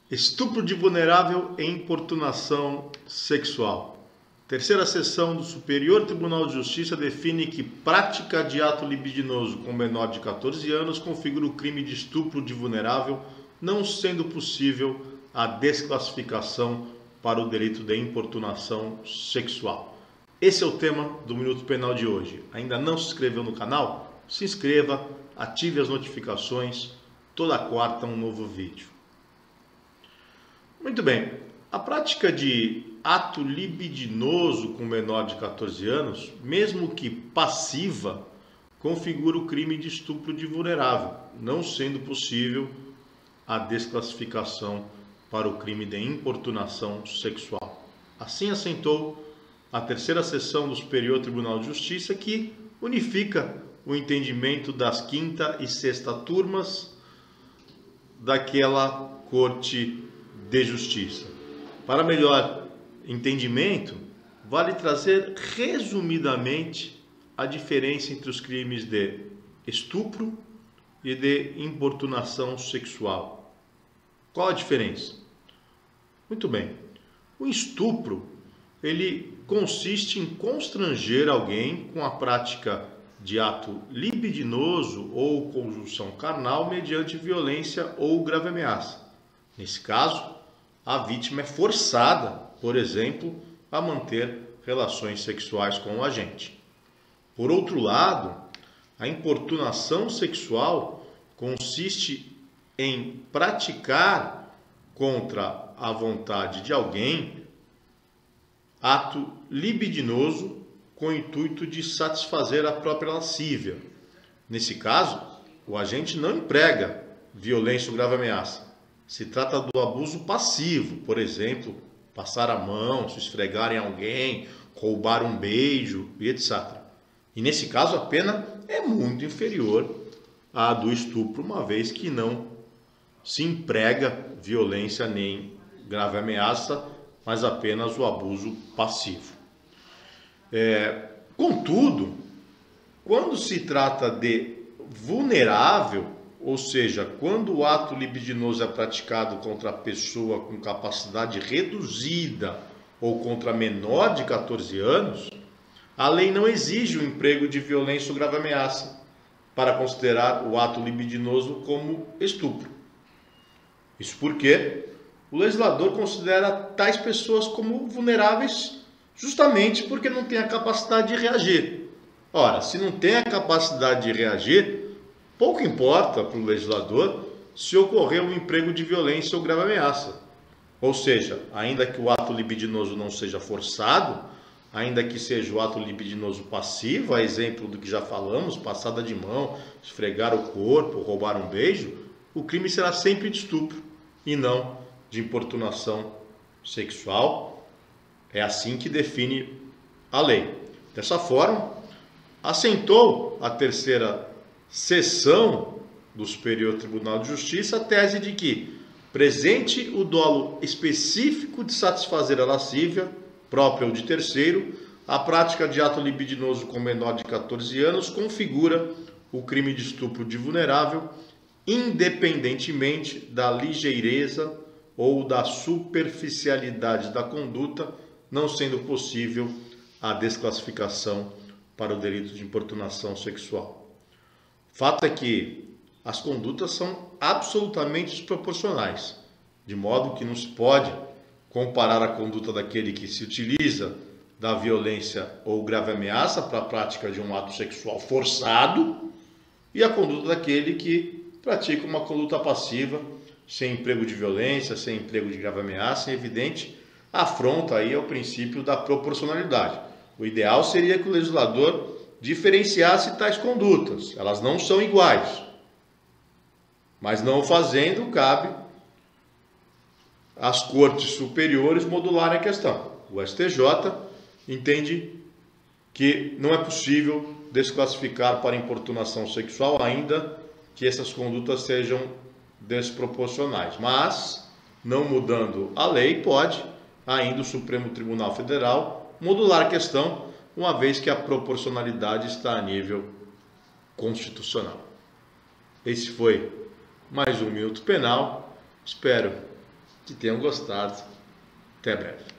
Estupro de vulnerável e importunação sexual. Terceira sessão do Superior Tribunal de Justiça define que prática de ato libidinoso com menor de 14 anos configura o crime de estupro de vulnerável, não sendo possível a desclassificação para o delito de importunação sexual. Esse é o tema do Minuto Penal de hoje. Ainda não se inscreveu no canal? Se inscreva, ative as notificações, toda quarta um novo vídeo. Muito bem, a prática de ato libidinoso com menor de 14 anos, mesmo que passiva, configura o crime de estupro de vulnerável, não sendo possível a desclassificação para o crime de importunação sexual. Assim assentou a terceira sessão do Superior Tribunal de Justiça, que unifica o entendimento das quinta e sexta turmas daquela Corte de Justiça. Para melhor entendimento, vale trazer resumidamente a diferença entre os crimes de estupro e de importunação sexual. Qual a diferença? Muito bem. O estupro, ele consiste em constranger alguém com a prática de ato libidinoso ou conjunção carnal mediante violência ou grave ameaça. Nesse caso, a vítima é forçada, por exemplo, a manter relações sexuais com o agente. Por outro lado, a importunação sexual consiste em praticar contra a vontade de alguém ato libidinoso com o intuito de satisfazer a própria lascívia. Nesse caso, o agente não emprega violência ou grave ameaça. Se trata do abuso passivo, por exemplo, passar a mão, se esfregar em alguém, roubar um beijo e etc. E nesse caso a pena é muito inferior à do estupro, uma vez que não se emprega violência nem grave ameaça, mas apenas o abuso passivo. Contudo, quando se trata de vulnerável, ou seja, quando o ato libidinoso é praticado contra a pessoa com capacidade reduzida ou contra menor de 14 anos, a lei não exige o emprego de violência ou grave ameaça para considerar o ato libidinoso como estupro. Isso porque o legislador considera tais pessoas como vulneráveis justamente porque não tem a capacidade de reagir. Ora, se não tem a capacidade de reagir, pouco importa para o legislador se ocorrer um emprego de violência ou grave ameaça. Ou seja, ainda que o ato libidinoso não seja forçado, ainda que seja o ato libidinoso passivo, a exemplo do que já falamos, passada de mão, esfregar o corpo, roubar um beijo, o crime será sempre de estupro e não de importunação sexual. É assim que define a lei. Dessa forma, assentou a terceira sessão do Superior Tribunal de Justiça a tese de que, presente o dolo específico de satisfazer a lascívia, própria ou de terceiro, a prática de ato libidinoso com menor de 14 anos configura o crime de estupro de vulnerável, independentemente da ligeireza ou da superficialidade da conduta, não sendo possível a desclassificação para o delito de importunação sexual. Fato é que as condutas são absolutamente desproporcionais, de modo que não se pode comparar a conduta daquele que se utiliza da violência ou grave ameaça para a prática de um ato sexual forçado e a conduta daquele que pratica uma conduta passiva, sem emprego de violência, sem emprego de grave ameaça, em evidente afronta aí ao princípio da proporcionalidade. O ideal seria que o legislador diferenciasse tais condutas, elas não são iguais, mas não fazendo, cabe às cortes superiores modularem a questão. O STJ entende que não é possível desclassificar para importunação sexual, ainda que essas condutas sejam desproporcionais, mas, não mudando a lei, pode ainda o Supremo Tribunal Federal modular a questão, uma vez que a proporcionalidade está a nível constitucional. Esse foi mais um Minuto Penal. Espero que tenham gostado. Até breve.